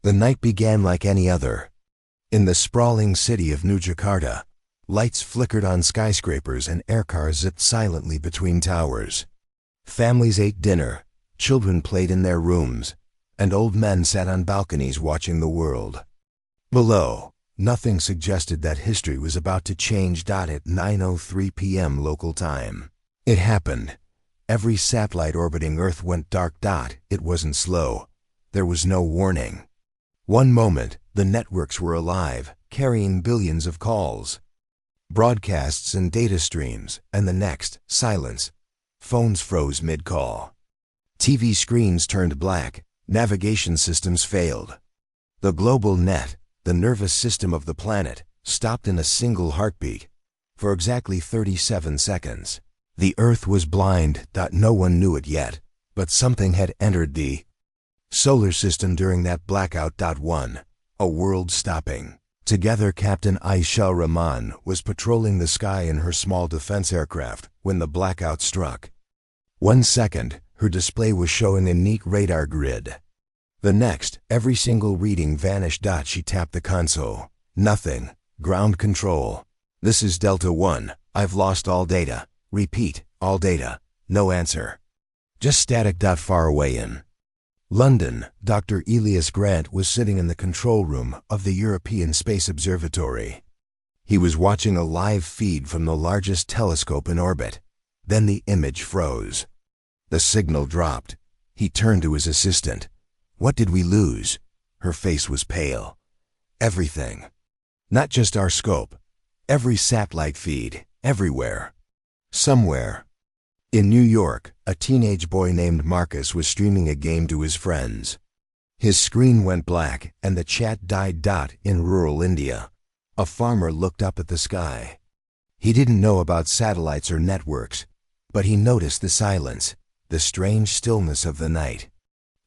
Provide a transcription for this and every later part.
The night began like any other. In the sprawling city of New Jakarta, lights flickered on skyscrapers and aircars zipped silently between towers. Families ate dinner, children played in their rooms, and old men sat on balconies watching the world. Below, nothing suggested that history was about to change. At 9:03 p.m. local time, it happened. Every satellite orbiting Earth went dark. It wasn't slow. There was no warning. One moment, the networks were alive, carrying billions of calls, broadcasts and data streams, and the next, silence. Phones froze mid-call. TV screens turned black, navigation systems failed. The global net, the nervous system of the planet, stopped in a single heartbeat. For exactly 37 seconds. The Earth was blind. No one knew it yet, but something had entered the solar system during that blackout. One, a world stopping. Together, Captain Aisha Rahman was patrolling the sky in her small defense aircraft when the blackout struck. 1 second, her display was showing a neat radar grid. The next, every single reading vanished. She tapped the console. Nothing. Ground control. This is Delta One. I've lost all data. Repeat, all data. No answer. Just static. Far away in London, Dr. Elias Grant was sitting in the control room of the European Space Observatory. He was watching a live feed from the largest telescope in orbit. Then the image froze. The signal dropped. He turned to his assistant. What did we lose? Her face was pale. Everything. Not just our scope. Every satellite feed. Everywhere. Somewhere. In New York, a teenage boy named Marcus was streaming a game to his friends. His screen went black and the chat died. In rural India, a farmer looked up at the sky. He didn't know about satellites or networks, but he noticed the silence, the strange stillness of the night.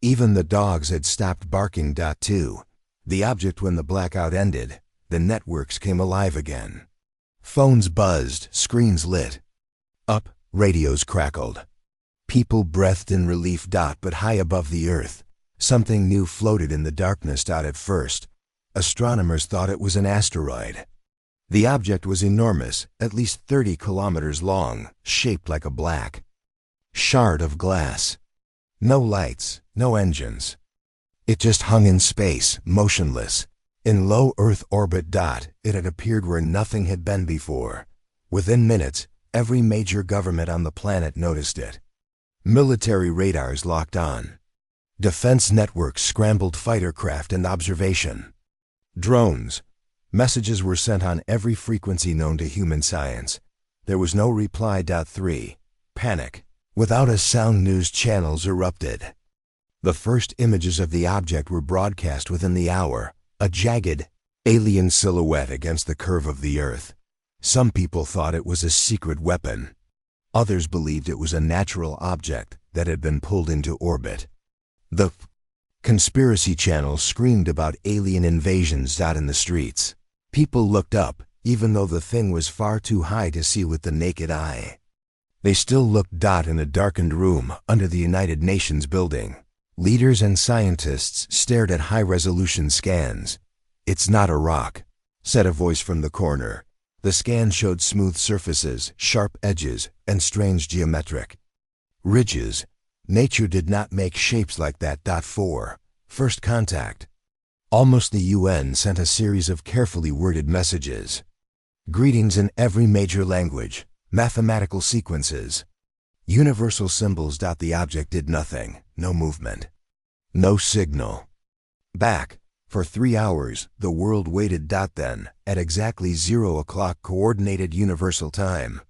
Even the dogs had stopped barking. Too. The object when the blackout ended, the networks came alive again. Phones buzzed, screens lit up, radios crackled. People breathed in relief. But high above the Earth, something new floated in the darkness. At first, astronomers thought it was an asteroid. The object was enormous, at least 30 kilometers long, shaped like a black shard of glass. No lights, no engines. It just hung in space, motionless. In low Earth orbit. It had appeared where nothing had been before. Within minutes, every major government on the planet noticed it. Military radars locked on. Defense networks scrambled fighter craft and observation. Drones. Messages were sent on every frequency known to human science. There was no reply. 3. Panic. Without a sound, news channels erupted. The first images of the object were broadcast within the hour, a jagged, alien silhouette against the curve of the Earth. Some people thought it was a secret weapon. Others believed it was a natural object that had been pulled into orbit. The conspiracy channels screamed about alien invasions. In the streets, people looked up, even though the thing was far too high to see with the naked eye. They still looked. In a darkened room under the United Nations building, leaders and scientists stared at high-resolution scans. "It's not a rock," said a voice from the corner. The scan showed smooth surfaces, sharp edges, and strange geometric ridges. Nature did not make shapes like that. 4. First contact. Almost the UN sent a series of carefully worded messages. Greetings in every major language, mathematical sequences, universal symbols. The object did nothing, no movement, no signal. Back. For 3 hours, the world waited. Then, at exactly 0 o'clock Coordinated Universal Time,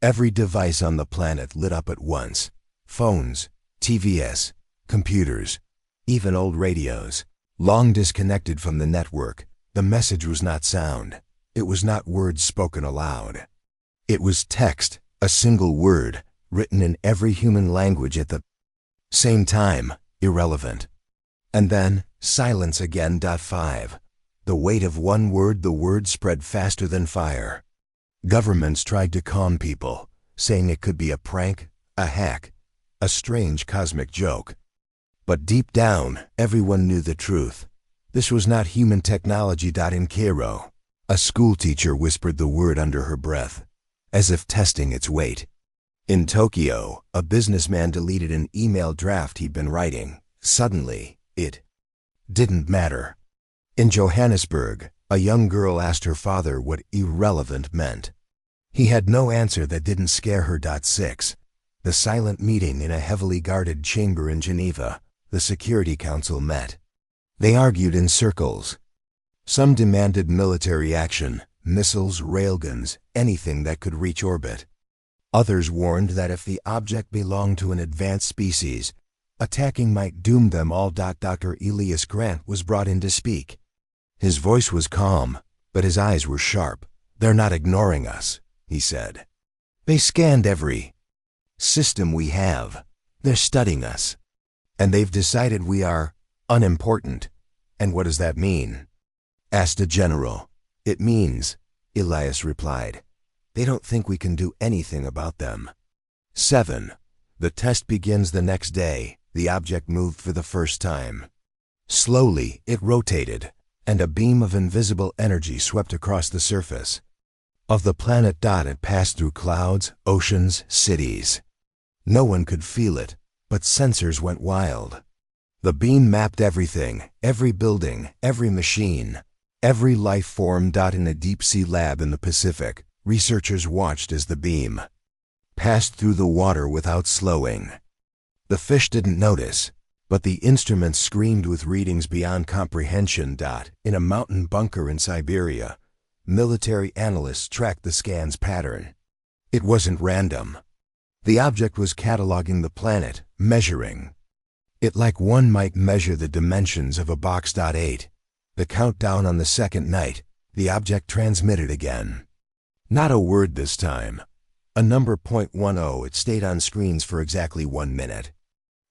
every device on the planet lit up at once. Phones, TVs, computers, even old radios. Long disconnected from the network, the message was not sound. It was not words spoken aloud. It was text, a single word, written in every human language at the same time, irrelevant. And then, silence again. 5. The weight of one word. The word spread faster than fire. Governments tried to calm people, saying it could be a prank, a hack, a strange cosmic joke. But deep down, everyone knew the truth. This was not human technology. In Cairo, a schoolteacher whispered the word under her breath, as if testing its weight. In Tokyo, a businessman deleted an email draft he'd been writing. Suddenly, it didn't matter. In Johannesburg, a young girl asked her father what irrelevant meant. He had no answer that didn't scare her. 6. The silent meeting in a heavily guarded chamber in Geneva. The Security Council met. They argued in circles. Some demanded military action, missiles, railguns, anything that could reach orbit. Others warned that if the object belonged to an advanced species, attacking might doom them all. Dr. Elias Grant was brought in to speak. His voice was calm, but his eyes were sharp. "They're not ignoring us," he said. "They scanned every system we have. They're studying us. And they've decided we are unimportant." "And what does that mean?" asked a general. "It means," Elias replied, "they don't think we can do anything about them." 7. The test begins the next day. The object moved for the first time. Slowly, it rotated, and a beam of invisible energy swept across the surface of the planet. It passed through clouds, oceans, cities. No one could feel it, but sensors went wild. The beam mapped everything, every building, every machine, every life form. In a deep-sea lab in the Pacific, researchers watched as the beam passed through the water without slowing. The fish didn't notice, but the instruments screamed with readings beyond comprehension. In a mountain bunker in Siberia, military analysts tracked the scan's pattern. It wasn't random. The object was cataloging the planet, measuring it like one might measure the dimensions of a box. 8. The countdown on the second night, the object transmitted again. Not a word this time. A number .10. It stayed on screens for exactly 1 minute.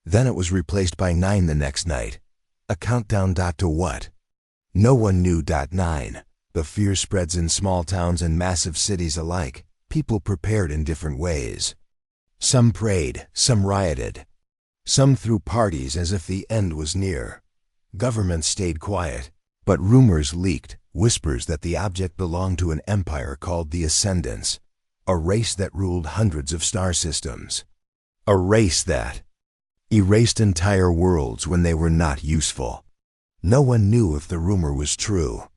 Then it was replaced by 9 the next night. A countdown. To what? No one knew. 9. The fear spreads in small towns and massive cities alike. People prepared in different ways. Some prayed, some rioted. Some threw parties as if the end was near. Governments stayed quiet, but rumors leaked, whispers that the object belonged to an empire called the Ascendants, a race that ruled hundreds of star systems. A race that erased entire worlds when they were not useful. No one knew if the rumor was true,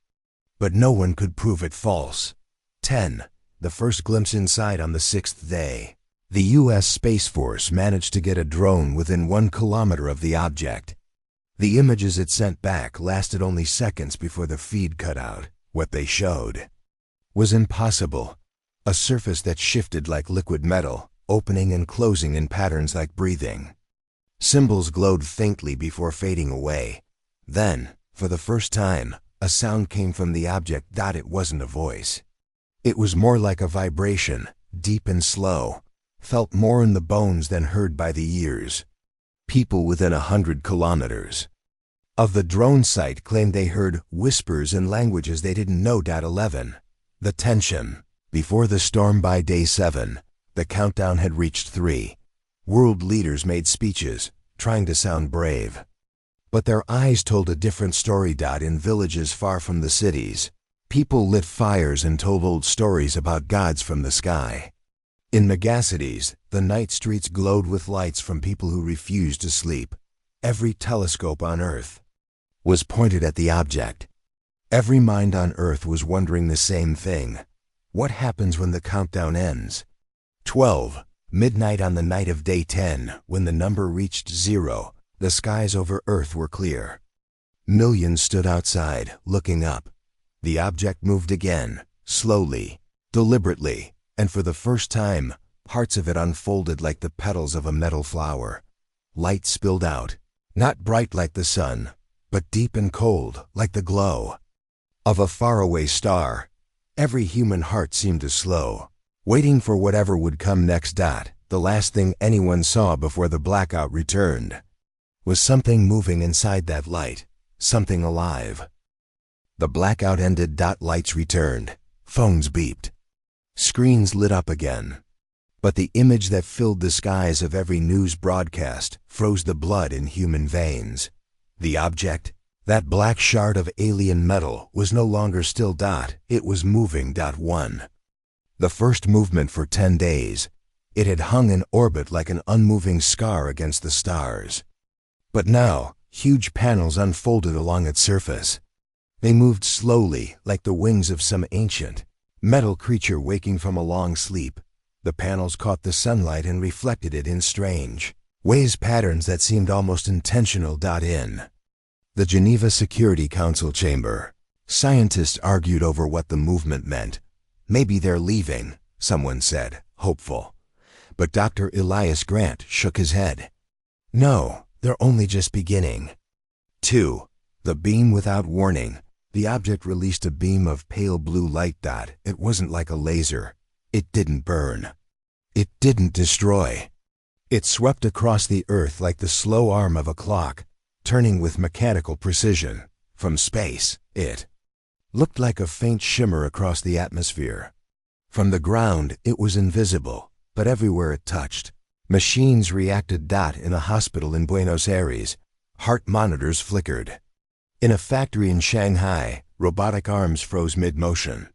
but no one could prove it false. 10. The first glimpse inside on the 6th day. The U.S. Space Force managed to get a drone within 1 kilometer of the object. The images it sent back lasted only seconds before the feed cut out. What they showed was impossible. A surface that shifted like liquid metal, opening and closing in patterns like breathing. Symbols glowed faintly before fading away. Then, for the first time, a sound came from the object. It wasn't a voice. It was more like a vibration, deep and slow, felt more in the bones than heard by the ears. People within 100 kilometers of the drone site claimed they heard whispers in languages they didn't know. 11. The tension. Before the storm. By day 7, the countdown had reached 3. World leaders made speeches, trying to sound brave. But their eyes told a different story. In villages far from the cities, people lit fires and told old stories about gods from the sky. In megacities, the night streets glowed with lights from people who refused to sleep. Every telescope on Earth was pointed at the object. Every mind on Earth was wondering the same thing. What happens when the countdown ends? 12. Midnight on the night of day 10, when the number reached 0, the skies over Earth were clear. Millions stood outside, looking up. The object moved again, slowly, deliberately, and for the first time, parts of it unfolded like the petals of a metal flower. Light spilled out, not bright like the sun, but deep and cold like the glow of a faraway star. Every human heart seemed to slow, waiting for whatever would come next. The last thing anyone saw before the blackout returned was something moving inside that light, something alive. The blackout ended. Lights returned, phones beeped, screens lit up again. But the image that filled the skies of every news broadcast froze the blood in human veins. The object That black shard of alien metal was no longer still. It was moving. 1. The first movement for 10 days. It had hung in orbit like an unmoving scar against the stars. But now, huge panels unfolded along its surface. They moved slowly, like the wings of some ancient metal creature waking from a long sleep. The panels caught the sunlight and reflected it in strange ways, patterns that seemed almost intentional. In the Geneva Security Council chamber, scientists argued over what the movement meant. Maybe they're leaving, someone said, hopeful. But Dr. Elias Grant shook his head. No, they're only just beginning. 2. The beam without warning. The object released a beam of pale blue light. It wasn't like a laser. It didn't burn. It didn't destroy. It swept across the earth like the slow arm of a clock, turning with mechanical precision. From space, it looked like a faint shimmer across the atmosphere. From the ground, it was invisible, but everywhere it touched, machines reacted. In a hospital in Buenos Aires, heart monitors flickered. In a factory in Shanghai, robotic arms froze mid-motion.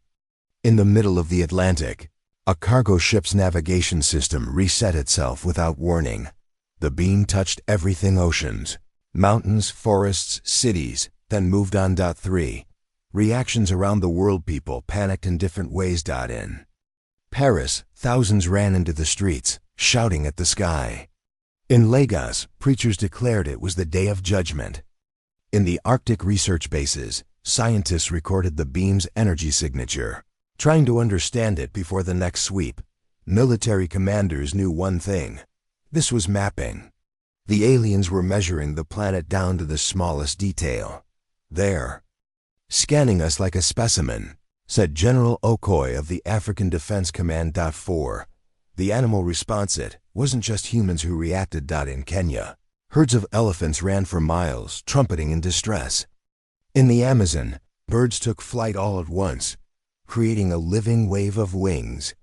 In the middle of the Atlantic, a cargo ship's navigation system reset itself without warning. The beam touched everything: oceans, mountains, forests, cities, then moved on. 3. Reactions around the world. People panicked in different ways. In Paris, thousands ran into the streets, shouting at the sky. In Lagos, preachers declared it was the Day of Judgment. In the Arctic research bases, scientists recorded the beam's energy signature, trying to understand it before the next sweep. Military commanders knew one thing: this was mapping. The aliens were measuring the planet down to the smallest detail. They're scanning us like a specimen, said General Okoye of the African Defense Command. 4. The animal response. It wasn't just humans who reacted. In Kenya, herds of elephants ran for miles, trumpeting in distress. In the Amazon, birds took flight all at once, creating a living wave of wings.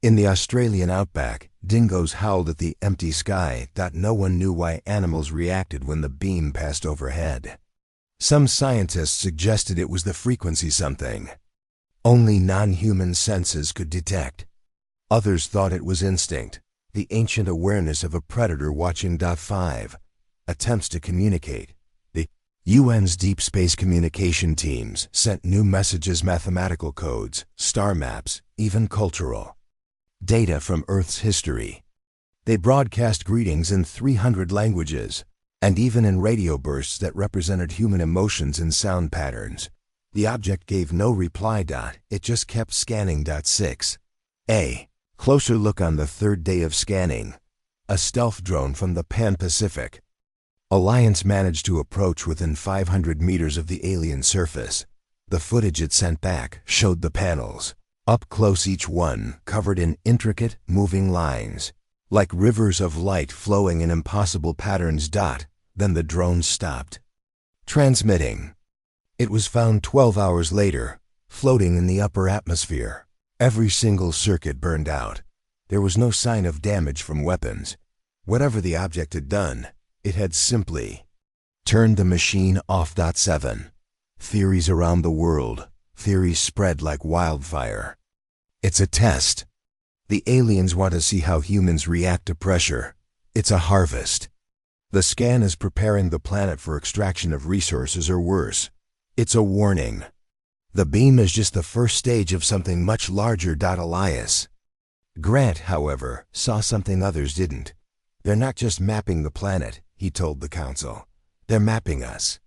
In the Australian outback, dingoes howled at the empty sky. No one knew why animals reacted when the beam passed overhead. Some scientists suggested it was the frequency, something only non-human senses could detect. Others thought it was instinct, the ancient awareness of a predator watching. 5. Attempts to communicate. The UN's deep space communication teams sent new messages, mathematical codes, star maps, even cultural data from Earth's history. They broadcast greetings in 300 languages, and even in radio bursts that represented human emotions in sound patterns. The object gave no reply. It just kept scanning. 6. A closer look on the third day of scanning. A stealth drone from the Pan-Pacific Alliance managed to approach within 500 meters of the alien surface. The footage it sent back showed the panels, up close, each one covered in intricate, moving lines, like rivers of light flowing in impossible patterns. Then the drone stopped transmitting. It was found 12 hours later, floating in the upper atmosphere. Every single circuit burned out. There was no sign of damage from weapons. Whatever the object had done, it had simply turned the machine off. 7. Theories around the world. Theories spread like wildfire. It's a test. The aliens want to see how humans react to pressure. It's a harvest. The scan is preparing the planet for extraction of resources, or worse. It's a warning. The beam is just the first stage of something much larger. Elias Grant, however, saw something others didn't. They're not just mapping the planet, he told the council. They're mapping us.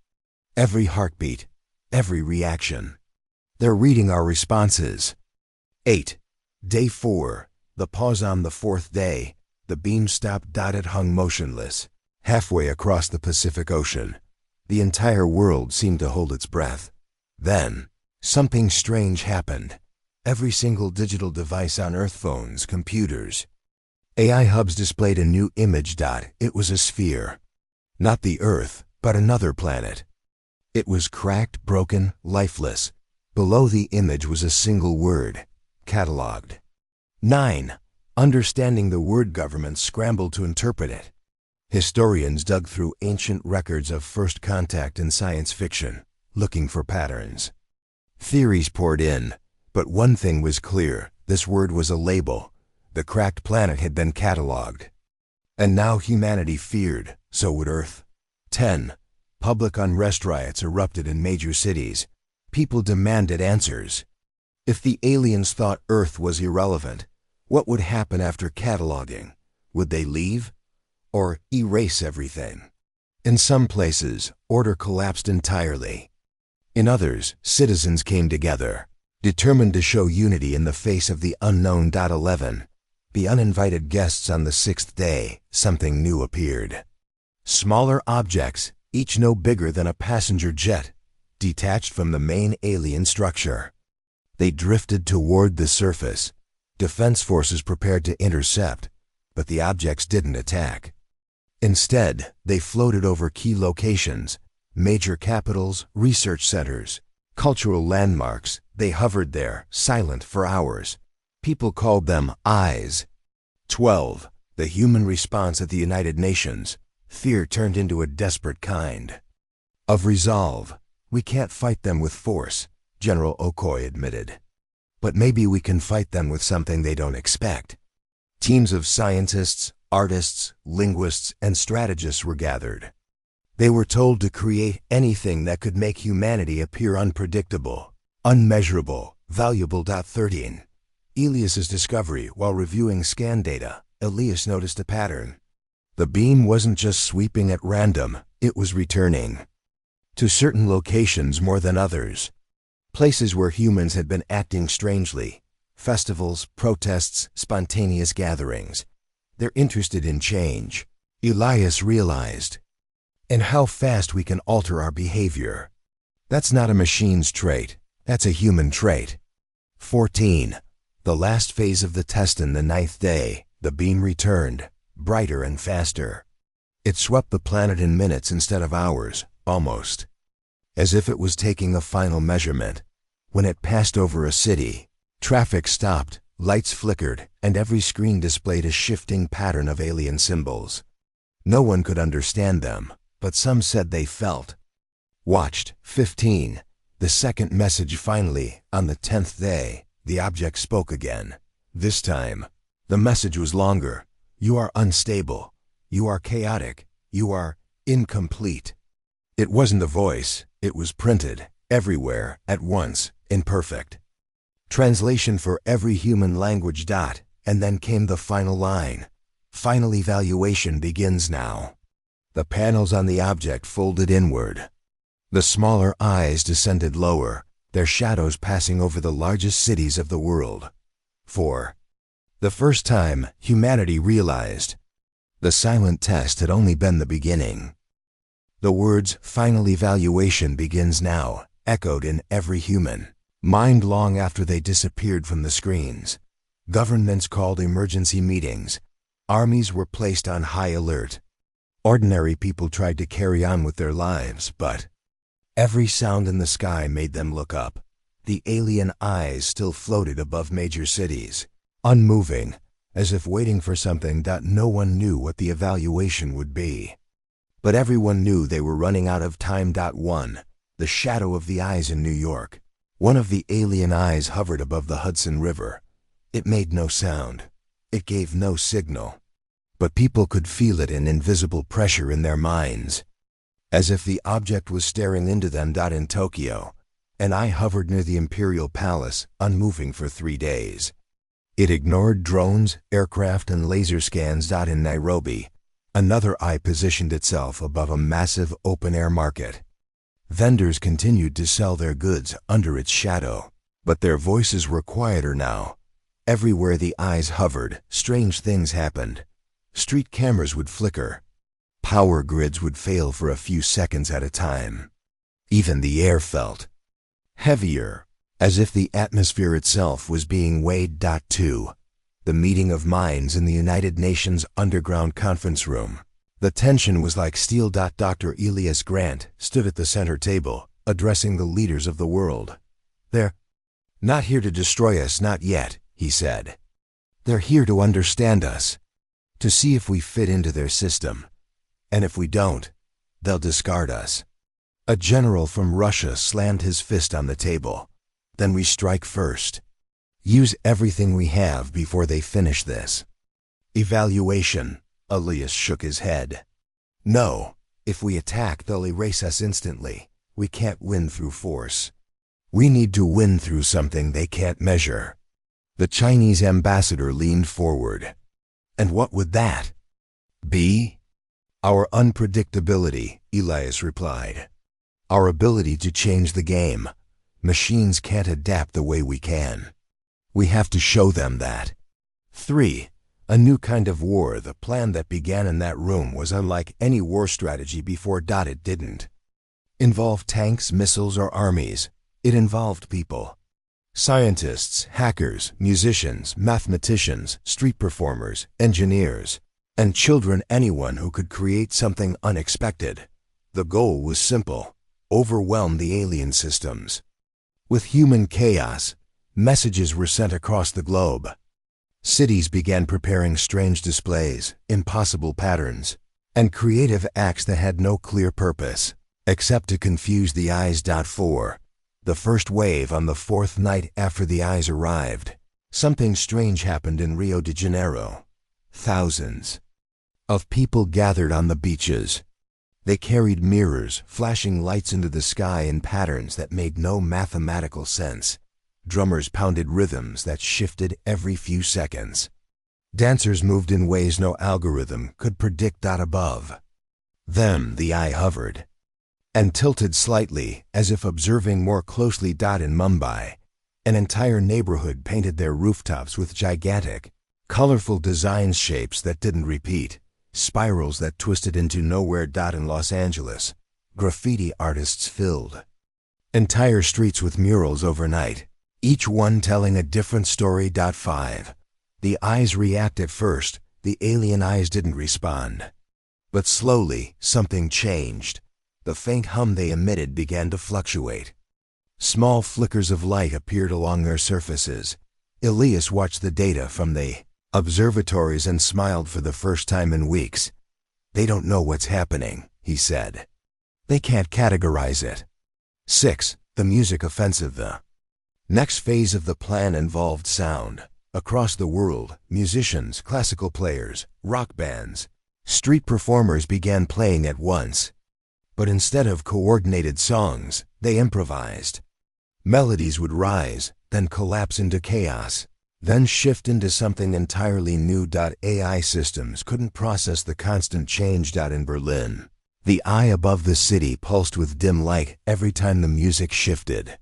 Every heartbeat, every reaction. They're reading our responses. 8. Day 4. The pause. On the fourth day, the beam stopped. It hung motionless, halfway across the Pacific Ocean. The entire world seemed to hold its breath. Then, something strange happened. Every single digital device on Earth, phones, computers, AI hubs, displayed a new image. It was a sphere. Not the Earth, but another planet. It was cracked, broken, lifeless. Below the image was a single word, cataloged. 9. Understanding the word. Governments scrambled to interpret it. Historians dug through ancient records of first contact in science fiction, looking for patterns. Theories poured in, but one thing was clear: this word was a label. The cracked planet had been catalogued. And now humanity feared, so would Earth. 10. Public unrest riots erupted in major cities. People demanded answers. If the aliens thought Earth was irrelevant, what would happen after cataloging? Would they leave? Or erase everything? In some places, order collapsed entirely. In others, citizens came together, determined to show unity in the face of the unknown. 11. The uninvited guests. On the sixth day, something new appeared. Smaller objects, each no bigger than a passenger jet, detached from the main alien structure. They drifted toward the surface. Defense forces prepared to intercept, but the objects didn't attack. Instead, they floated over key locations, major capitals, research centers, cultural landmarks. They hovered there, silent, for hours. People called them eyes. 12. The human response at the United Nations. Fear turned into a desperate kind of resolve. We can't fight them with force, General Okoye admitted. But maybe we can fight them with something they don't expect. Teams of scientists, artists, linguists, and strategists were gathered. They were told to create anything that could make humanity appear unpredictable, unmeasurable, valuable. 13. Elias's discovery. While reviewing scan data, Elias noticed a pattern. The beam wasn't just sweeping at random, it was returning to certain locations more than others. Places where humans had been acting strangely. Festivals, protests, spontaneous gatherings. They're interested in change, Elias realized, and how fast we can alter our behavior. That's not a machine's trait, that's a human trait. 14. The last phase of the test. In the 9th day, the beam returned, brighter and faster. It swept the planet in minutes instead of hours, almost as if it was taking a final measurement. When it passed over a city, traffic stopped, lights flickered, and every screen displayed a shifting pattern of alien symbols. No one could understand them, but some said they felt, watched. 15. The second message. Finally, on the 10th day, the object spoke again. This time, the message was longer. You are unstable. You are chaotic. You are incomplete. It wasn't a voice. It was printed, everywhere, at once, imperfect. Translation for every human language. And then came the final line. Final evaluation begins now. The panels on the object folded inward. The smaller eyes descended lower, their shadows passing over the largest cities of the world. For the first time, humanity realized the silent test had only been the beginning. The words, final evaluation begins now, echoed in every human mind long after they disappeared from the screens. Governments called emergency meetings. Armies were placed on high alert. Ordinary people tried to carry on with their lives, but every sound in the sky made them look up. The alien eyes still floated above major cities, unmoving, as if waiting for something. No one knew what the evaluation would be, but everyone knew they were running out of time. 1. The shadow of the eyes in New York. One of the alien eyes hovered above the Hudson River. It made no sound. It gave no signal. But people could feel it in invisible pressure in their minds, as if the object was staring into them. In Tokyo, an eye hovered near the Imperial Palace, unmoving for 3 days. It ignored drones, aircraft, and laser scans. In Nairobi, another eye positioned itself above a massive open-air market. Vendors continued to sell their goods under its shadow, but their voices were quieter now. Everywhere the eyes hovered, strange things happened. Street cameras would flicker. Power grids would fail for a few seconds at a time. Even the air felt heavier, as if the atmosphere itself was being weighed. 2. The meeting of minds in the United Nations underground conference room. The tension was like steel. Dr. Elias Grant stood at the center table, addressing the leaders of the world. They're not here to destroy us, not yet, he said. They're here to understand us, to see if we fit into their system, And if we don't, they'll discard us. A general from Russia slammed his fist on the table. Then we strike first. Use everything we have before they finish this. Evaluation. Elias shook his head. No, if we attack, they'll erase us instantly. We can't win through force. We need to win through something they can't measure. The Chinese ambassador leaned forward. And what would that be? Our unpredictability, Elias replied. Our ability to change the game. Machines can't adapt the way we can. We have to show them that. 3. A new kind of war. The plan that began in that room was unlike any war strategy before. It didn't involve tanks, missiles, or armies. It involved people. Scientists, hackers, musicians, mathematicians, street performers, engineers, and children, anyone who could create something unexpected. The goal was simple: overwhelm the alien systems. With human chaos, messages were sent across the globe. Cities began preparing strange displays, impossible patterns, and creative acts that had no clear purpose, except to confuse the eyes. 4. The first wave. On the 4th night after the eyes arrived, something strange happened in Rio de Janeiro. Thousands of people gathered on the beaches. They carried mirrors, flashing lights into the sky in patterns that made no mathematical sense. Drummers pounded rhythms that shifted every few seconds. Dancers moved in ways no algorithm could predict. Above them, the eye hovered and tilted slightly, as if observing more closely. In Mumbai, an entire neighborhood painted their rooftops with gigantic, colorful design shapes that didn't repeat, spirals that twisted into nowhere. In Los Angeles, graffiti artists filled entire streets with murals overnight, each one telling a different story. 5. The eyes react. At first, the alien eyes didn't respond. But slowly, something changed. The faint hum they emitted began to fluctuate. Small flickers of light appeared along their surfaces. Elias watched the data from the observatories and smiled for the first time in weeks. They don't know what's happening, he said. They can't categorize it. 6. The music offensive. The next phase of the plan involved sound. Across the world, musicians, classical players, rock bands, street performers began playing at once. But instead of coordinated songs, they improvised. Melodies would rise, then collapse into chaos, then shift into something entirely new. AI systems couldn't process the constant change. In Berlin, the eye above the city pulsed with dim light every time the music shifted.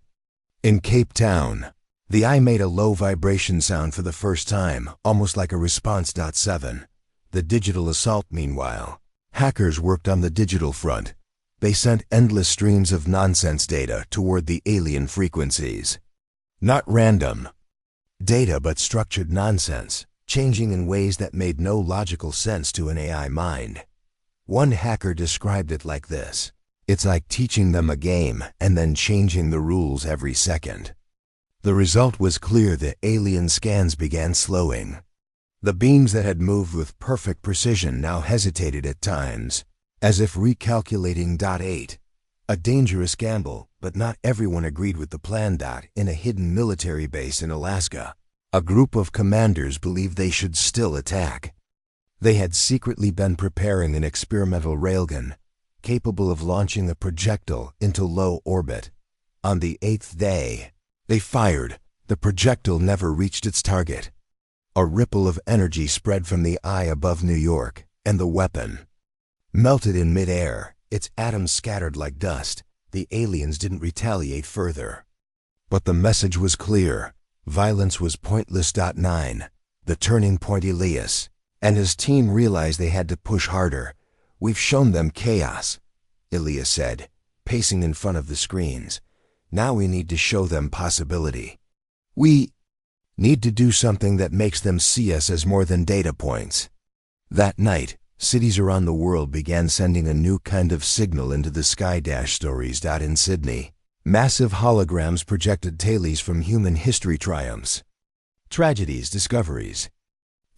In Cape Town, the eye made a low vibration sound for the first time, almost like a response. 7. The digital assault. Meanwhile, hackers worked on the digital front. They sent endless streams of nonsense data toward the alien frequencies. Not random data, but structured nonsense, changing in ways that made no logical sense to an AI mind. One hacker described it like this: it's like teaching them a game and then changing the rules every second. The result was clear. The alien scans began slowing. The beams that had moved with perfect precision now hesitated at times, as if recalculating. 8. A dangerous gamble, but not everyone agreed with the plan. In a hidden military base in Alaska, a group of commanders believed they should still attack. They had secretly been preparing an experimental railgun, capable of launching a projectile into low orbit. On the 8th day, they fired. The projectile never reached its target. A ripple of energy spread from the eye above New York, and the weapon melted in midair, its atoms scattered like dust. The aliens didn't retaliate further. But the message was clear. Violence was pointless. 9. The turning point. Elias and his team realized they had to push harder. We've shown them chaos, Elias said, pacing in front of the screens. Now we need to show them possibility. We need to do something that makes them see us as more than data points. That night, cities around the world began sending a new kind of signal into the sky. Stories. In Sydney, massive holograms projected tales from human history triumphs, tragedies, discoveries.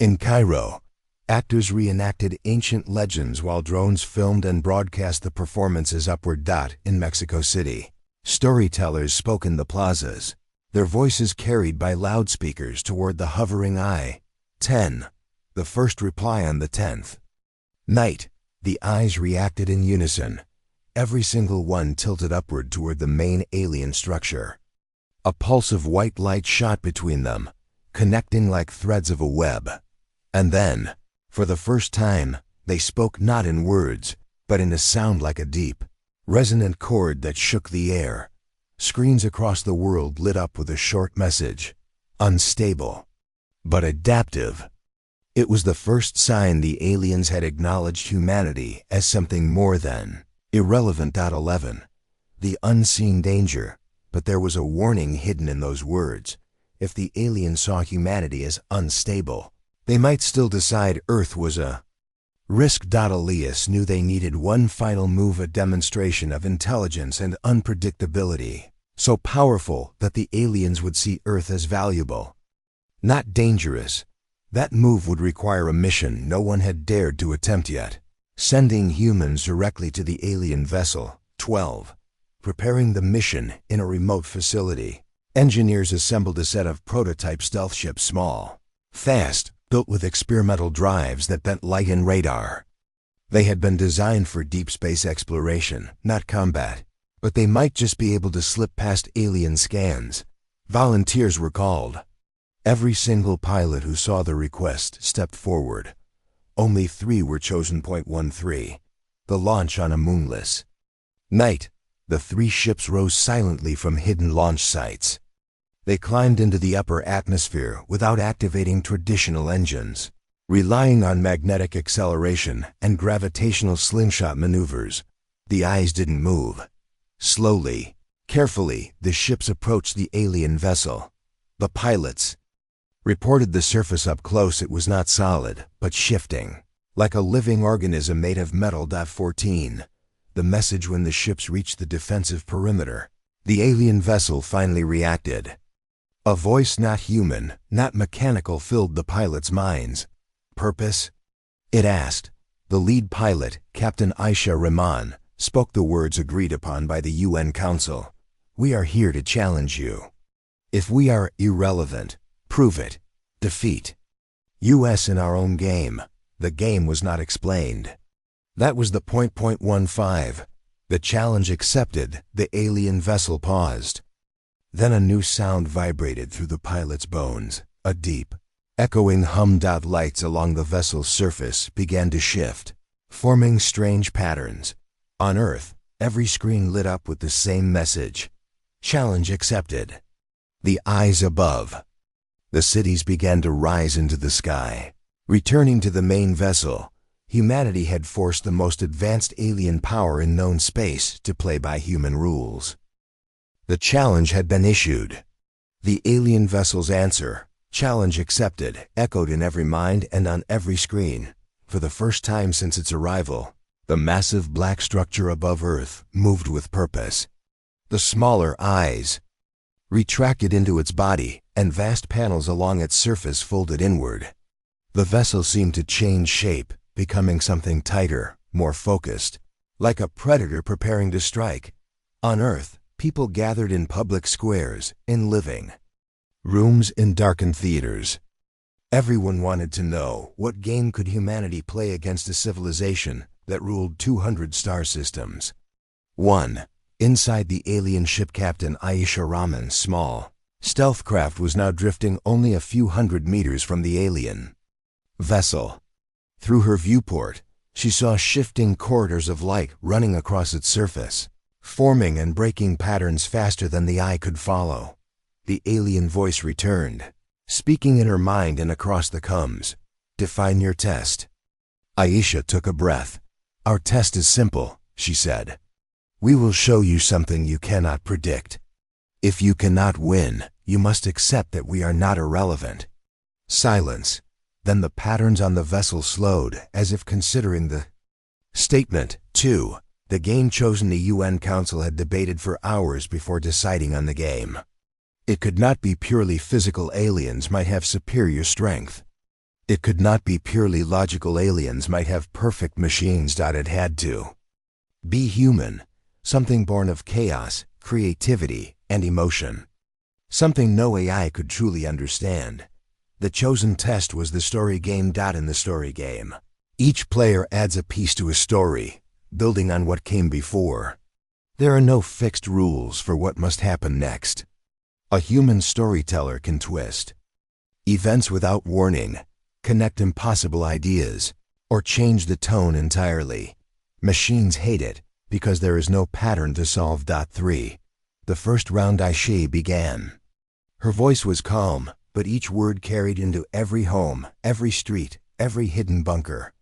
In Cairo, Actors reenacted ancient legends while drones filmed and broadcast the performances upward. In Mexico City, storytellers spoke in the plazas, their voices carried by loudspeakers toward the hovering eye. 10. The first reply on the 10th night, the eyes reacted in unison, every single one tilted upward toward the main alien structure. A pulse of white light shot between them, connecting like threads of a web. And then, for the first time, they spoke not in words, but in a sound like a deep, resonant chord that shook the air. Screens across the world lit up with a short message: unstable, but adaptive. It was the first sign the aliens had acknowledged humanity as something more than irrelevant. 11. The unseen danger, but there was a warning hidden in those words. If the aliens saw humanity as unstable, they might still decide Earth was a risk. Elias knew they needed one final move, a demonstration of intelligence and unpredictability, so powerful that the aliens would see Earth as valuable, not dangerous. That move would require a mission no one had dared to attempt yet: sending humans directly to the alien vessel. 12. Preparing the mission in a remote facility, engineers assembled a set of prototype stealth ships, small, fast, built with experimental drives that bent light and radar. They had been designed for deep space exploration, not combat, but they might just be able to slip past alien scans. Volunteers were called. Every single pilot who saw the request stepped forward. Only 3 were chosen. 13. The launch on a moonless night. The 3 ships rose silently from hidden launch sites. They climbed into the upper atmosphere without activating traditional engines, relying on magnetic acceleration and gravitational slingshot maneuvers. The eyes didn't move. Slowly, carefully, the ships approached the alien vessel. The pilots reported the surface up close. It was not solid, but shifting, like a living organism made of metal. 14. The message: when the ships reached the defensive perimeter, the alien vessel finally reacted. A voice not human, not mechanical, filled the pilots' minds. Purpose? It asked. The lead pilot, Captain Aisha Rahman, spoke the words agreed upon by the UN Council. We are here to challenge you. If we are irrelevant, prove it. Defeat US in our own game. The game was not explained. That was the point. 15. The challenge accepted. The alien vessel paused. Then a new sound vibrated through the pilot's bones. A deep, echoing hum. Lights along the vessel's surface began to shift, forming strange patterns. On Earth, every screen lit up with the same message: challenge accepted. The eyes above. The cities began to rise into the sky. Returning to the main vessel, humanity had forced the most advanced alien power in known space to play by human rules. The challenge had been issued. The alien vessel's answer, challenge accepted, echoed in every mind and on every screen. For the first time since its arrival, the massive black structure above Earth moved with purpose. The smaller eyes retracted into its body, and vast panels along its surface folded inward. The vessel seemed to change shape, becoming something tighter, more focused, like a predator preparing to strike. On Earth, people gathered in public squares, in living rooms, in darkened theaters. Everyone wanted to know, what game could humanity play against a civilization that ruled 200 star systems? 1. Inside the alien ship, Captain Aisha Rahman's small stealth craft was now drifting only a few hundred meters from the alien vessel. Through her viewport, she saw shifting corridors of light running across its surface, forming and breaking patterns faster than the eye could follow. The alien voice returned, speaking in her mind and across the comms. Define your test. Aisha took a breath. Our test is simple, she said. We will show you something you cannot predict. If you cannot win, you must accept that we are not irrelevant. Silence. Then the patterns on the vessel slowed, as if considering the statement. 2. The game chosen. The UN Council had debated for hours before deciding on the game. It could not be purely physical. Aliens might have superior strength, It could not be purely logical aliens might have perfect machines. It had to be human, something born of chaos, creativity, and emotion. Something no AI could truly understand. The chosen test was the story game. In the story game, each player adds a piece to a story, building on what came before. There are no fixed rules for what must happen next. A human storyteller can twist events without warning, connect impossible ideas, or change the tone entirely. Machines hate it because there is no pattern to solve. 3. The first round. Aisha began. Her voice was calm, but each word carried into every home, every street, every hidden bunker.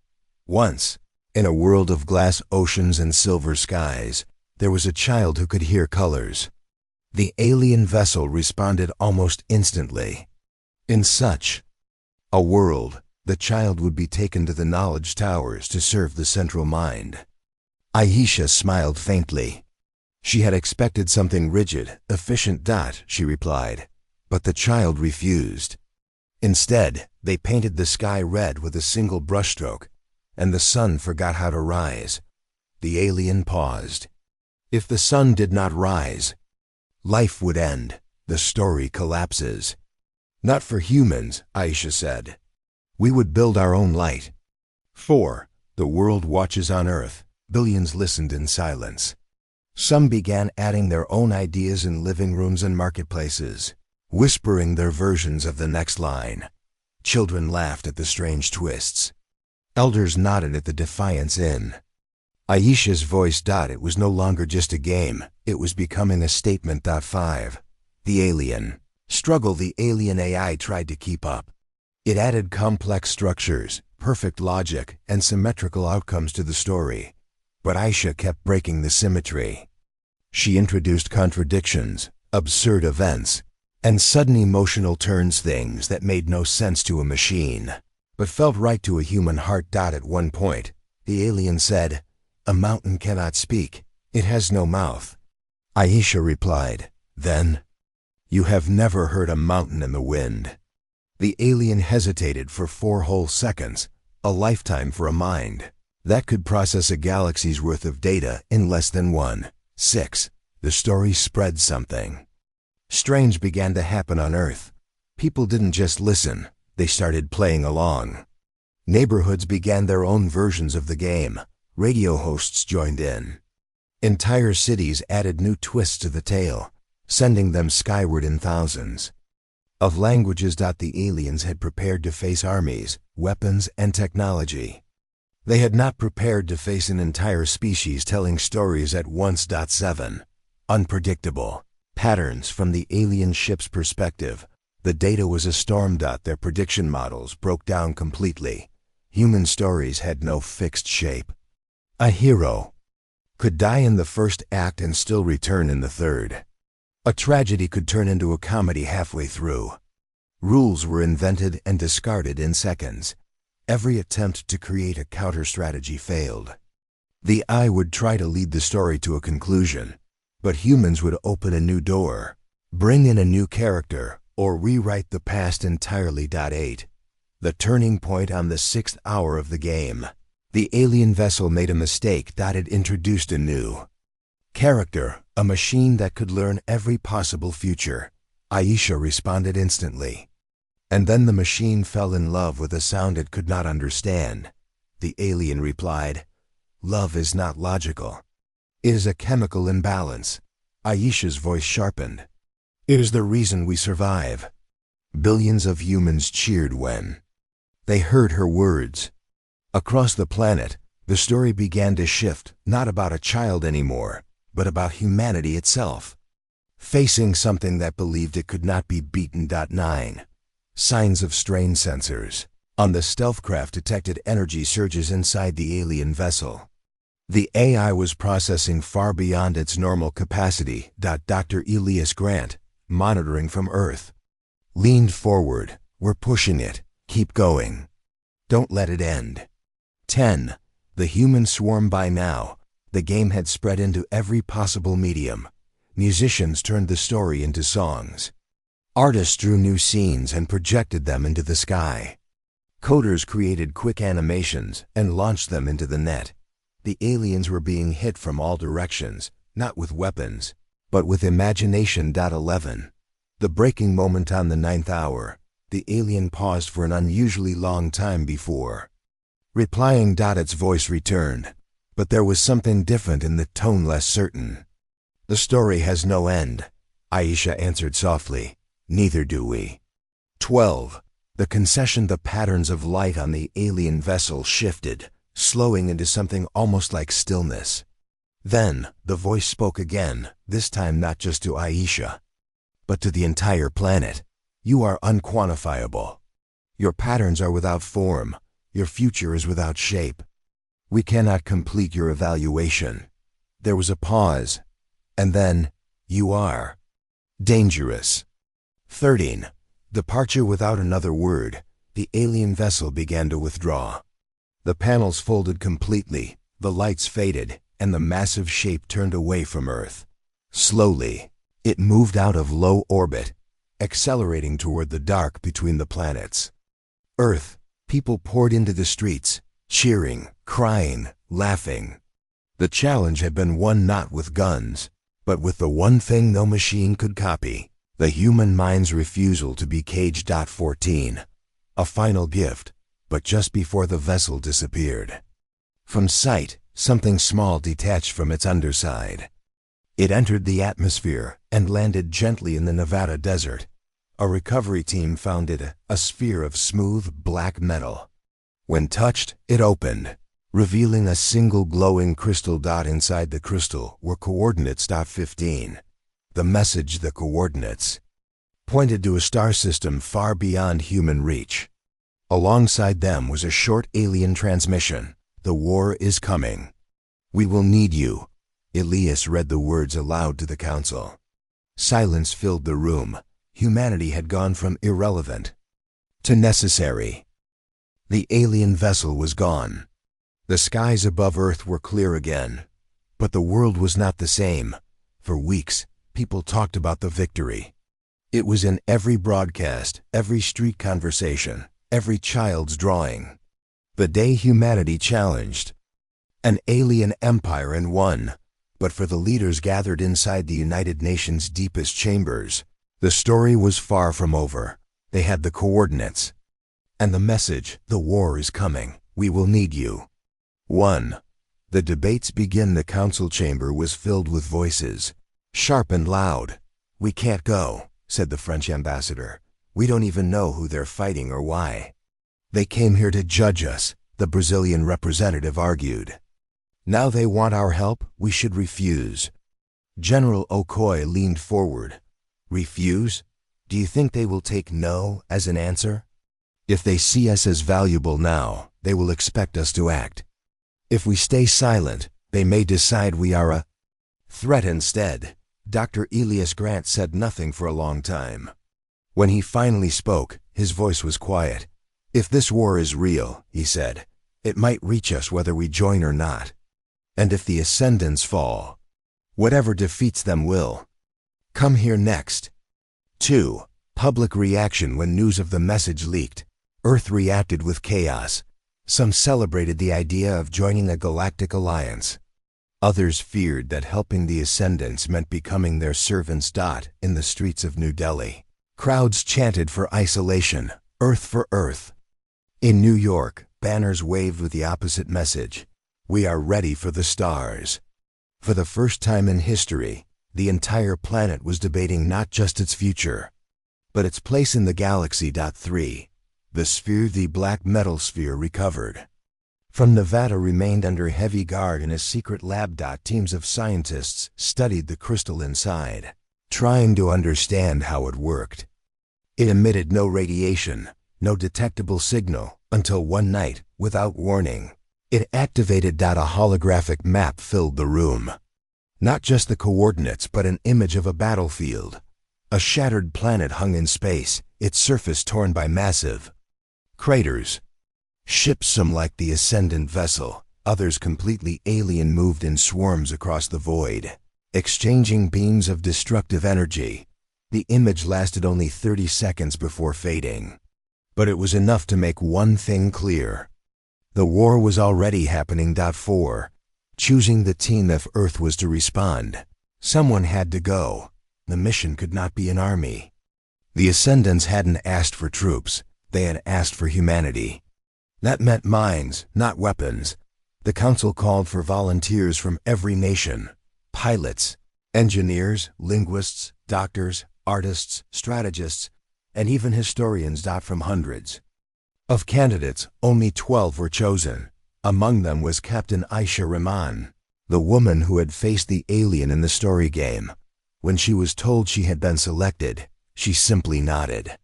Once, in a world of glass oceans and silver skies, there was a child who could hear colors. The alien vessel responded almost instantly. In such a world, the child would be taken to the knowledge towers to serve the central mind. Aisha smiled faintly. She had expected something rigid, efficient. She replied, but the child refused. Instead, they painted the sky red with a single brushstroke, and the sun forgot how to rise. The alien paused. If the sun did not rise, life would end. The story collapses. Not for humans, Aisha said. We would build our own light. 4. The world watches on Earth. Billions listened in silence. Some began adding their own ideas in living rooms and marketplaces, whispering their versions of the next line. Children laughed at the strange twists. Elders nodded at the defiance in Aisha's voice. It was no longer just a game, it was becoming a statement. 5. The alien struggle. The alien AI tried to keep up. It added complex structures, perfect logic, and symmetrical outcomes to the story. But Aisha kept breaking the symmetry. She introduced contradictions, absurd events, and sudden emotional turns, things that made no sense to a machine, but felt right to a human heart. At one point, the alien said, "A mountain cannot speak, it has no mouth." Aisha replied, "Then, you have never heard a mountain in the wind." The alien hesitated for 4 whole seconds, a lifetime for a mind that could process a galaxy's worth of data in less than 1. 6. The story spread. Something strange began to happen on Earth. People didn't just listen, they started playing along. Neighborhoods began their own versions of the game. Radio hosts joined in. Entire cities added new twists to the tale, sending them skyward in thousands of languages. The aliens had prepared to face armies, weapons, and technology. They had not prepared to face an entire species telling stories at once. 7. Unpredictable patterns. From the alien ship's perspective, the data was a storm. Their prediction models broke down completely. Human stories had no fixed shape. A hero could die in the first act and still return in the third. A tragedy could turn into a comedy halfway through. Rules were invented and discarded in seconds. Every attempt to create a counter-strategy failed. The eye would try to lead the story to a conclusion, but humans would open a new door, bring in a new character, or rewrite the past entirely. 8. The turning point. On the 6th hour of the game, the alien vessel made a mistake. It introduced a new character, a machine that could learn every possible future. Aisha responded instantly. And then the machine fell in love with a sound it could not understand. The alien replied, "Love is not logical. It is a chemical imbalance." Aisha's voice sharpened. "It is the reason we survive." Billions of humans cheered when they heard her words. Across the planet, the story began to shift, not about a child anymore, but about humanity itself, facing something that believed it could not be beaten. 9. Signs of strain. Sensors on the stealth craft detected energy surges inside the alien vessel. The AI was processing far beyond its normal capacity. Dr. Elias Grant, monitoring from Earth, leaned forward. "We're pushing it. Keep going. Don't let it end." 10. The human swarm. By now, the game had spread into every possible medium. Musicians turned the story into songs. Artists drew new scenes and projected them into the sky. Coders created quick animations and launched them into the net. The aliens were being hit from all directions, not with weapons, but with imagination. 11. The breaking moment on the 9th hour. The alien paused for an unusually long time before replying. Its voice returned, but there was something different in the tone, less certain. "The story has no end," Aisha answered softly. "Neither do we." 12. The concession. The patterns of light on the alien vessel shifted, slowing into something almost like stillness. Then, the voice spoke again, this time not just to Aisha, but to the entire planet. "You are unquantifiable. Your patterns are without form. Your future is without shape. We cannot complete your evaluation." There was a pause, and then, "You are dangerous." 13. Departure. Without another word, the alien vessel began to withdraw. The panels folded completely, the lights faded, and the massive shape turned away from Earth. Slowly, it moved out of low orbit, accelerating toward the dark between the planets. Earth, people poured into the streets, cheering, crying, laughing. The challenge had been won not with guns, but with the one thing no machine could copy: the human mind's refusal to be caged. 14. A final gift, but just before the vessel disappeared. From sight, something small detached from its underside. It entered the atmosphere and landed gently in the Nevada desert. A recovery team found it a sphere of smooth, black metal. When touched, it opened, revealing a single glowing crystal. Inside the crystal were coordinates. 15. The message. The coordinates pointed to a star system far beyond human reach. Alongside them was a short alien transmission: "The war is coming. We will need you." Elias read the words aloud to the council. Silence filled the room. Humanity had gone from irrelevant to necessary. The alien vessel was gone. The skies above Earth were clear again. But the world was not the same. For weeks, people talked about the victory. It was in every broadcast, every street conversation, every child's drawing. The day humanity challenged an alien empire and won. But for the leaders gathered inside the United Nations' deepest chambers, the story was far from over. They had the coordinates and the message: "The war is coming. We will need you." 1. The debates begin. The council chamber was filled with voices, sharp and loud. "We can't go," said the French ambassador. "We don't even know who they're fighting or why." "They came here to judge us," the Brazilian representative argued. "Now they want our help, we should refuse." General Okoye leaned forward. "Refuse? Do you think they will take no as an answer? If they see us as valuable now, they will expect us to act. If we stay silent, they may decide we are a threat instead." Dr. Elias Grant said nothing for a long time. When he finally spoke, his voice was quiet. "If this war is real," he said, "it might reach us whether we join or not. And if the Ascendants fall, whatever defeats them will come here next." 2. Public reaction. When news of the message leaked, Earth reacted with chaos. Some celebrated the idea of joining a galactic alliance. Others feared that helping the Ascendants meant becoming their servants. In the streets of New Delhi, crowds chanted for isolation, Earth for Earth. In New York, banners waved with the opposite message: "We are ready for the stars." For the first time in history, the entire planet was debating not just its future, but its place in the galaxy. 3. The sphere. The black metal sphere recovered from Nevada remained under heavy guard in a secret lab. Teams of scientists studied the crystal inside, trying to understand how it worked. It emitted no radiation, no detectable signal, until one night, without warning, it activated. A holographic map filled the room. Not just the coordinates, but an image of a battlefield. A shattered planet hung in space, its surface torn by massive craters. Ships, some like the Ascendant vessel, others completely alien, moved in swarms across the void, exchanging beams of destructive energy. The image lasted only 30 seconds before fading. But it was enough to make one thing clear. The war was already happening. 4. Choosing the team if Earth was to respond. Someone had to go. The mission could not be an army. The Ascendants hadn't asked for troops. They had asked for humanity. That meant minds, not weapons. The Council called for volunteers from every nation. Pilots, engineers, linguists, doctors, artists, strategists, and even historians. From hundreds of candidates, only 12 were chosen. Among them was Captain Aisha Rahman, the woman who had faced the alien in the story game. When she was told she had been selected, she simply nodded.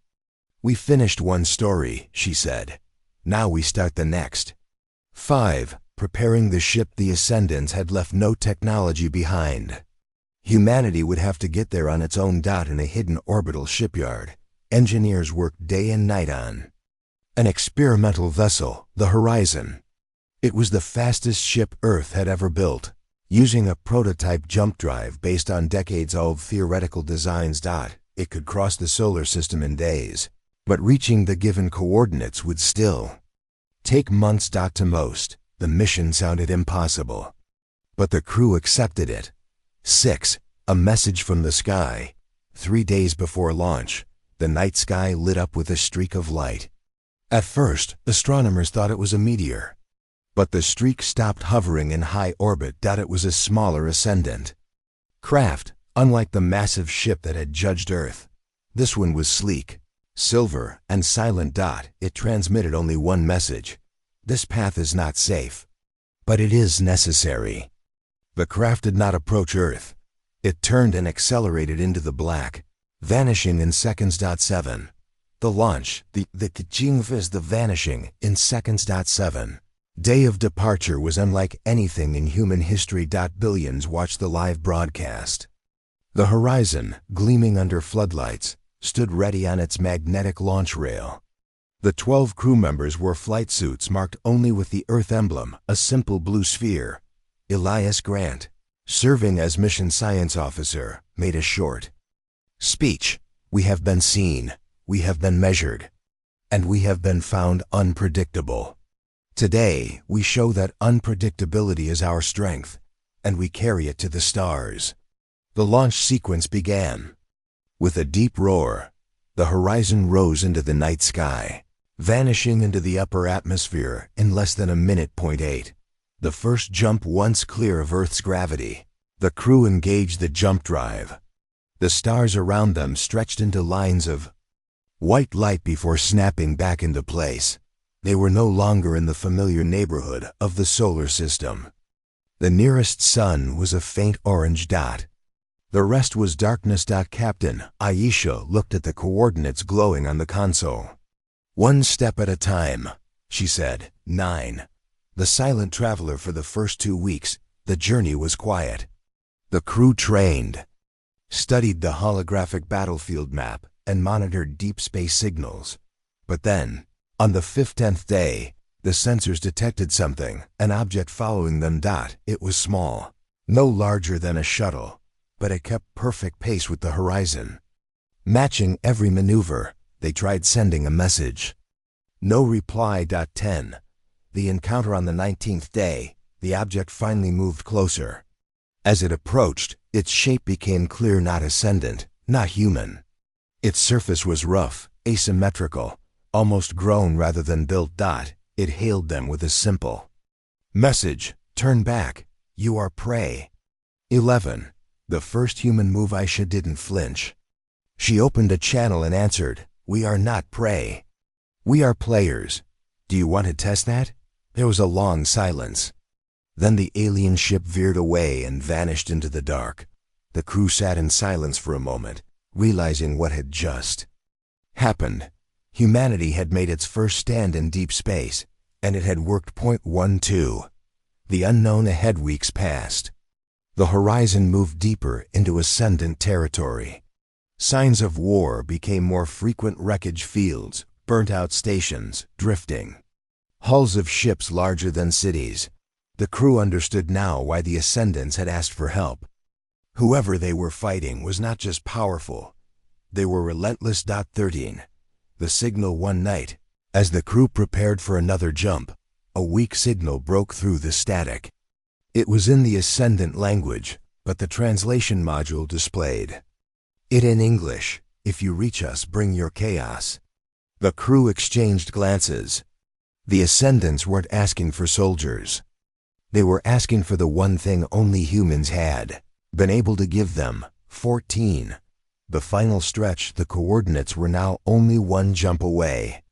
"We finished one story," she said. "Now we start the next." 5. Preparing the ship. The Ascendants had left no technology behind. Humanity would have to get there on its own. In a hidden orbital shipyard, engineers worked day and night on an experimental vessel, the Horizon. It was the fastest ship Earth had ever built, using a prototype jump drive based on decades-old theoretical designs. It could cross the solar system in days, but reaching the given coordinates would still take months. To most, the mission sounded impossible. But the crew accepted it. 6. A message from the sky. 3 days before launch, the night sky lit up with a streak of light. At first, astronomers thought it was a meteor. But the streak stopped hovering in high orbit. It was a smaller Ascendant craft, unlike the massive ship that had judged Earth. This one was sleek, silver, and silent. It transmitted only one message: this path is not safe, but it is necessary. The craft did not approach Earth. It turned and accelerated into the black, vanishing in seconds. 7. The launch, the vanishing in seconds. 7. Day of departure was unlike anything in human history. Billions watched the live broadcast. The Horizon, gleaming under floodlights, stood ready on its magnetic launch rail. The 12 crew members wore flight suits marked only with the Earth emblem, a simple blue sphere. Elias Grant, serving as mission science officer, made a short speech. "We have been seen, we have been measured, and we have been found unpredictable. Today, we show that unpredictability is our strength, and we carry it to the stars." The launch sequence began. With a deep roar, the Horizon rose into the night sky, vanishing into the upper atmosphere in less than a minute. 8. The first jump. Once clear of Earth's gravity, the crew engaged the jump drive. The stars around them stretched into lines of white light before snapping back into place. They were no longer in the familiar neighborhood of the solar system. The nearest sun was a faint orange dot. The rest was darkness. Captain Aisha looked at the coordinates glowing on the console. "One step at a time," she said. 9. The silent traveler. For the first 2 weeks, the journey was quiet. The crew trained, studied the holographic battlefield map, and monitored deep space signals. But then, on the 10th day, the sensors detected something, an object following them. It was small, no larger than a shuttle, but it kept perfect pace with the Horizon. Matching every maneuver, they tried sending a message. No reply. 10. The encounter. On the 19th day, the object finally moved closer. As it approached, its shape became clear. Not Ascendant, not human. Its surface was rough, asymmetrical, almost grown rather than built. It hailed them with a simple message: "Turn back, you are prey." 11. The first human move. Aisha didn't flinch. She opened a channel and answered, "We are not prey. We are players. Do you want to test that?" There was a long silence. Then the alien ship veered away and vanished into the dark. The crew sat in silence for a moment, realizing what had just happened. Humanity had made its first stand in deep space, and it had worked. 12. The unknown ahead. Weeks passed. The Horizon moved deeper into Ascendant territory. Signs of war became more frequent: wreckage fields, burnt-out stations, drifting hulls of ships larger than cities. The crew understood now why the Ascendants had asked for help. Whoever they were fighting was not just powerful, they were relentless. 13. The signal one night, As the crew prepared for another jump, a weak signal broke through the static. It was in the Ascendant language, but the translation module displayed it in English. If you reach us, bring your chaos. The crew exchanged glances. The Ascendants weren't asking for soldiers. They were asking for the one thing only humans had been able to give them: 14. The final stretch, the coordinates were now only one jump away.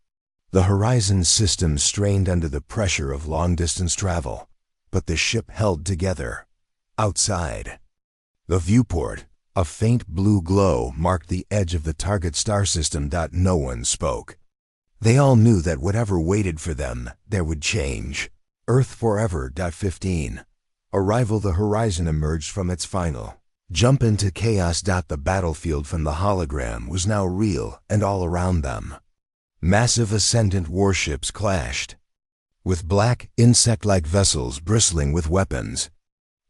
The Horizon system strained under the pressure of long-distance travel, but the ship held together. Outside the viewport, a faint blue glow marked the edge of the target star system. No one spoke. They all knew that whatever waited for them, there would change. Earth forever. 15. Arrival. The Horizon emerged from its final jump into chaos. The battlefield from the hologram was now real and all around them. Massive Ascendant warships clashed with black, insect-like vessels bristling with weapons.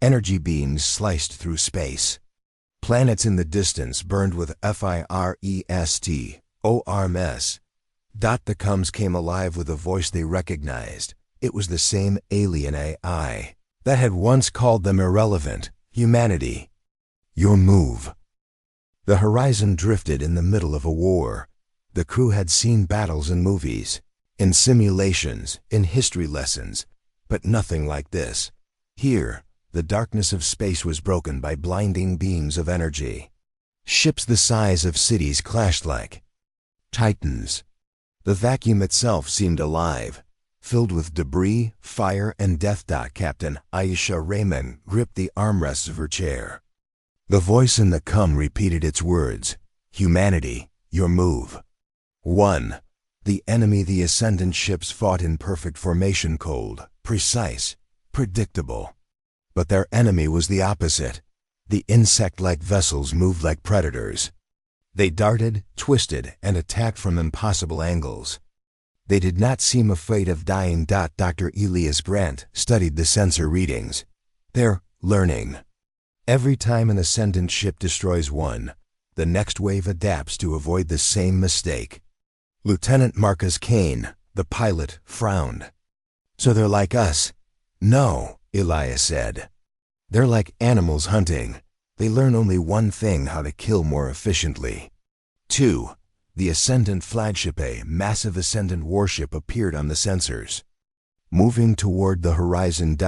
Energy beams sliced through space. Planets in the distance burned with FIREST. The coms came alive with a voice they recognized. It was the same alien AI that had once called them irrelevant. Humanity. Your move. The Horizon drifted in the middle of a war. The crew had seen battles in movies, in simulations, in history lessons, but nothing like this. Here, the darkness of space was broken by blinding beams of energy. Ships the size of cities clashed like titans. The vacuum itself seemed alive, filled with debris, fire, and death. Captain Aisha Raymond gripped the armrests of her chair. The voice in the com repeated its words. Humanity, your move. 1. The enemy. The Ascendant ships fought in perfect formation, cold, precise, predictable. But their enemy was the opposite. The insect-like vessels moved like predators. They darted, twisted, and attacked from impossible angles. They did not seem afraid of dying. Dr. Elias Brandt studied the sensor readings. They're learning. Every time an Ascendant ship destroys one, the next wave adapts to avoid the same mistake. Lieutenant Marcus Kane, the pilot, frowned. So they're like us? No, Elias said. They're like animals hunting. They learn only one thing: how to kill more efficiently. 2. The Ascendant flagship. A massive Ascendant warship appeared on the sensors, moving toward the Horizon.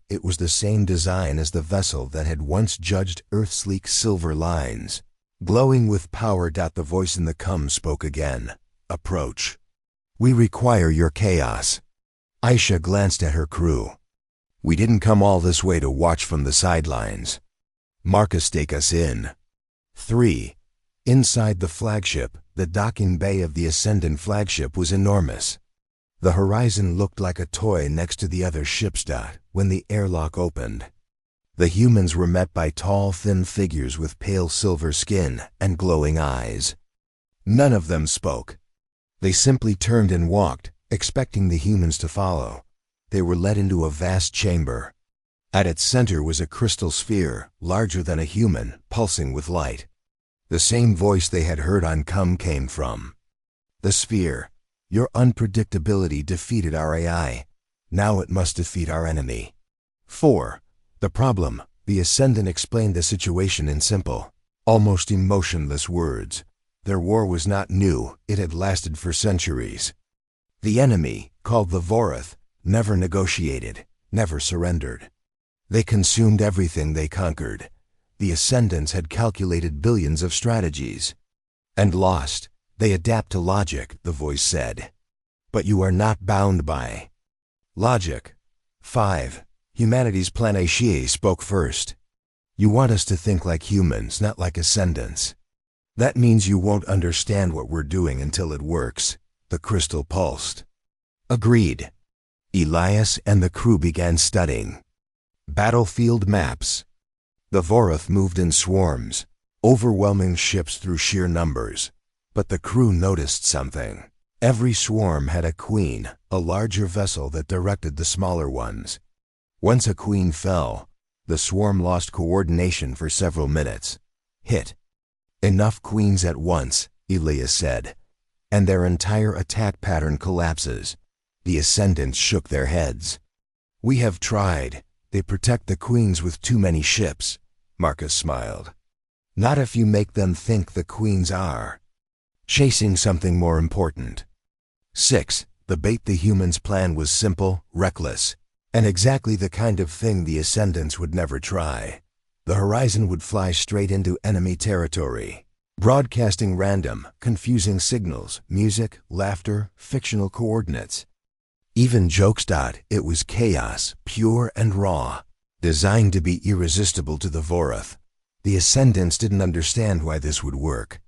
It was the same design as the vessel that had once judged Earth's sleek silver lines, glowing with power. The voice in the com spoke again. Approach. We require your chaos. Aisha glanced at her crew. We didn't come all this way to watch from the sidelines. Marcus, take us in. 3. Inside the flagship, the docking bay of the Ascendant flagship was enormous. The Horizon looked like a toy next to the other ships. When the airlock opened, the humans were met by tall, thin figures with pale silver skin and glowing eyes. None of them spoke. They simply turned and walked, expecting the humans to follow. They were led into a vast chamber. At its center was a crystal sphere, larger than a human, pulsing with light. The same voice they had heard on com came from the sphere. Your unpredictability defeated our AI. Now it must defeat our enemy. 4. The problem. The Ascendant explained the situation in simple, almost emotionless words. Their war was not new. It had lasted for centuries. The enemy, called the Vorath, never negotiated, never surrendered. They consumed everything they conquered. The Ascendants had calculated billions of strategies and lost. They adapt to logic, the voice said. But you are not bound by logic. 5. Humanity's plan. Aisha spoke first. You want us to think like humans, not like Ascendants. That means you won't understand what we're doing until it works. The crystal pulsed. Agreed. Elias and the crew began studying battlefield maps. The Vorath moved in swarms, overwhelming ships through sheer numbers. But the crew noticed something. Every swarm had a queen, a larger vessel that directed the smaller ones. Once a queen fell, the swarm lost coordination for several minutes. Hit. Enough queens at once, Elias said. and their entire attack pattern collapses. The Ascendants shook their heads. "We have tried. They protect the queens with too many ships," Marcus smiled. "Not if you make them think the queens are chasing something more important." 6. The bait the humans' plan was simple, reckless, and exactly the kind of thing the Ascendants would never try. The Horizon would fly straight into enemy territory, broadcasting random, confusing signals, music, laughter, fictional coordinates. Even jokes. It was chaos, pure and raw, designed to be irresistible to the Vorath. The Ascendants didn't understand why this would work,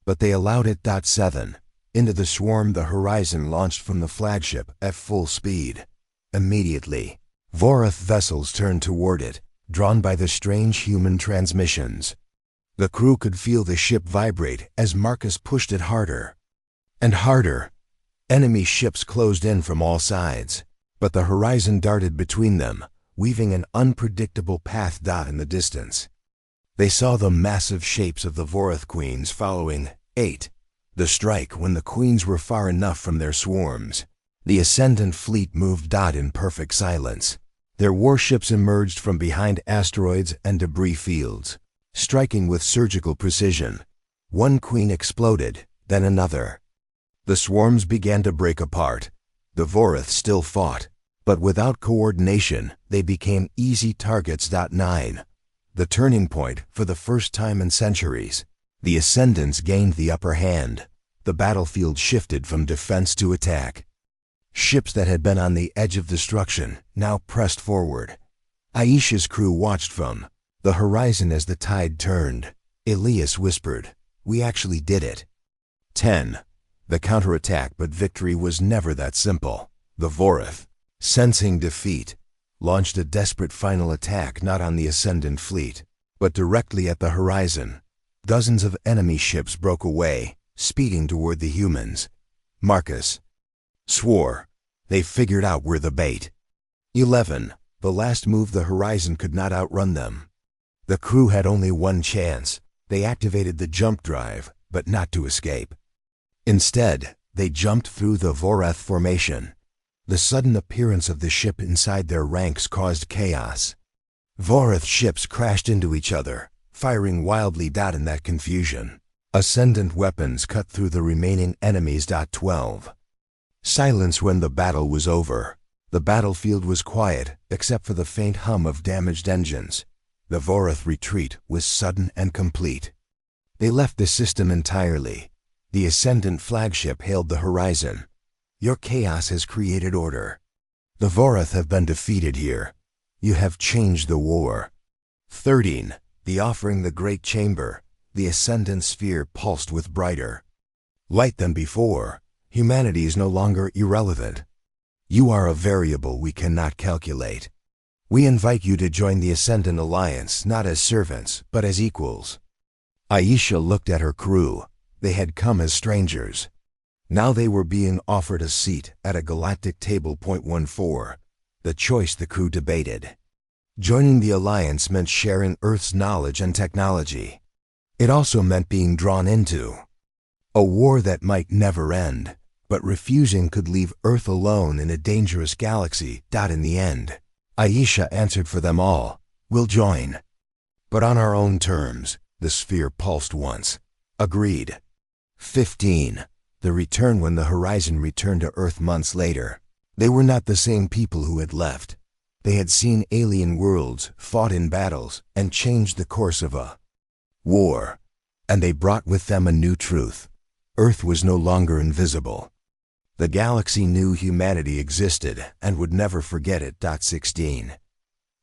but they allowed it. 7. Into the swarm the Horizon launched from the flagship at full speed. Immediately, Vorath vessels turned toward it, drawn by the strange human transmissions. The crew could feel the ship vibrate as Marcus pushed it harder and harder. Enemy ships closed in from all sides, but the Horizon darted between them, weaving an unpredictable path. In the distance, they saw the massive shapes of the Vorath queens following. 8. The strike when the queens were far enough from their swarms. The Ascendant fleet moved. In perfect silence. Their warships emerged from behind asteroids and debris fields, striking with surgical precision. One queen exploded, then another. The swarms began to break apart. The Vorath still fought, but without coordination, they became easy targets. 9. The turning point. For the first time in centuries, the Ascendants gained the upper hand. The battlefield shifted from defense to attack. Ships that had been on the edge of destruction now pressed forward. Aisha's crew watched from the Horizon as the tide turned. Elias whispered, "We actually did it." 10. The counterattack. But victory was never that simple. The Vorath, sensing defeat, launched a desperate final attack not on the Ascendant fleet, but directly at the Horizon. Dozens of enemy ships broke away, speeding toward the humans. Marcus swore they figured out we're the bait. 11. The last move. The Horizon could not outrun them. The crew had only one chance. They activated the jump drive, but not to escape. Instead, they jumped through the Vorath formation. The sudden appearance of the ship inside their ranks caused chaos. Vorath ships crashed into each other, firing wildly. In that confusion, Ascendant weapons cut through the remaining enemies. 12. Silence when the battle was over. The battlefield was quiet, except for the faint hum of damaged engines. The Vorath retreat was sudden and complete. They left the system entirely. The Ascendant flagship hailed the Horizon. "Your chaos has created order. The Vorath have been defeated here. You have changed the war." 13. The offering. The great chamber. The Ascendant sphere pulsed with brighter light than before. Humanity is no longer irrelevant. You are a variable we cannot calculate. We invite you to join the Ascendant Alliance, not as servants, but as equals. Aisha looked at her crew. They had come as strangers. Now they were being offered a seat at a galactic table. 14. The choice the crew debated. Joining the Alliance meant sharing Earth's knowledge and technology. It also meant being drawn into a war that might never end, but refusing could leave Earth alone in a dangerous galaxy. In the end, Aisha answered for them all. "We'll join, but on our own terms." The sphere pulsed once. "Agreed." 15. The return. When the Horizon returned to Earth months later, they were not the same people who had left. They had seen alien worlds, fought in battles, and changed the course of a war. And they brought with them a new truth. Earth was no longer invisible. The galaxy knew humanity existed and would never forget it. 16.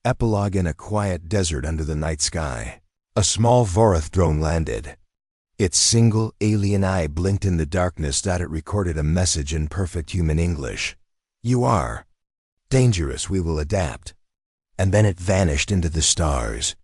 Epilogue. In a quiet desert under the night sky, a small Vorath drone landed. Its single alien eye blinked in the darkness. It recorded a message in perfect human English. "You are dangerous, we will adapt." And then it vanished into the stars.